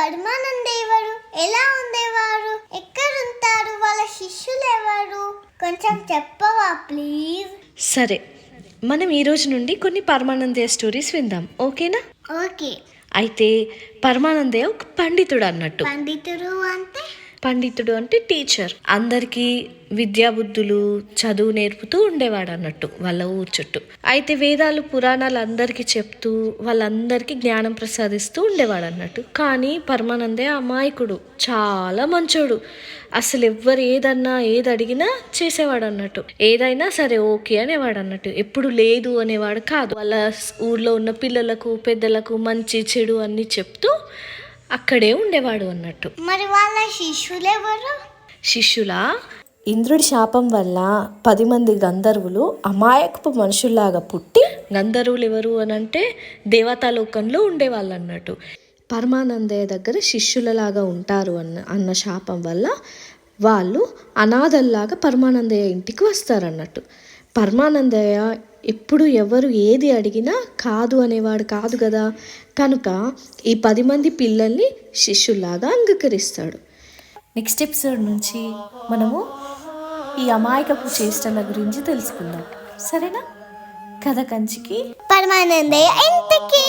పరమానంద ఎవరు, ఎలా ఉండేవారు, ఎక్కడుంటారు, వాళ్ళ శిష్యులు ఎవరు, కొంచెం చెప్పవా ప్లీజ్? సరే, మనం ఈ రోజు నుండి కొన్ని పరమానందయ్య స్టోరీస్ విందాం, ఓకేనా? ఓకే. అయితే పరమానందయ్య ఒక పండితుడు అన్నట్టు. పండితుడు అంటే టీచర్. అందరికీ విద్యాబుద్ధులు చదువు నేర్పుతూ ఉండేవాడు అన్నట్టు వాళ్ళ ఊరు చుట్టూ. అయితే వేదాలు పురాణాలు అందరికీ చెప్తూ వాళ్ళందరికీ జ్ఞానం ప్రసాదిస్తూ ఉండేవాడు అన్నట్టు. కానీ పరమానందయ్య అమాయకుడు, చాలా మంచోడు. అసలు ఎవ్వరు ఏది అడిగినా చేసేవాడు అన్నట్టు. ఏదైనా సరే ఓకే అనేవాడు అన్నట్టు. ఎప్పుడు లేదు అనేవాడు కాదు. వాళ్ళ ఊర్లో ఉన్న పిల్లలకు పెద్దలకు మంచి చెడు అన్నీ చెప్తూ అక్కడే ఉండేవాడు అన్నట్టు. మరి వాళ్ళ శిష్యులు ఎవరు? శిష్యులా? ఇంద్రుడి శాపం వల్ల 10 మంది గంధర్వులు అమాయకపు మనుషుల్లాగా పుట్టి, గంధర్వులు ఎవరు అని అంటే దేవతాలోకంలో ఉండేవాళ్ళు అన్నట్టు. పరమానందయ్య దగ్గర శిష్యులలాగా ఉంటారు అన్న శాపం వల్ల వాళ్ళు అనాథల్లాగా పరమానందయ్య ఇంటికి వస్తారన్నట్టు. పరమానందయ్య ఎప్పుడు ఎవరు ఏది అడిగినా కాదు అనేవాడు కాదు కదా, కనుక ఈ 10 మంది పిల్లల్ని శిష్యుల్లాగా అంగీకరిస్తాడు. నెక్స్ట్ ఎపిసోడ్ నుంచి మనము ఈ అమాయకపు చేష్టల గురించి తెలుసుకుందాం, సరేనా? కథ కంచికి పరమానందయ్య ఇంటికి.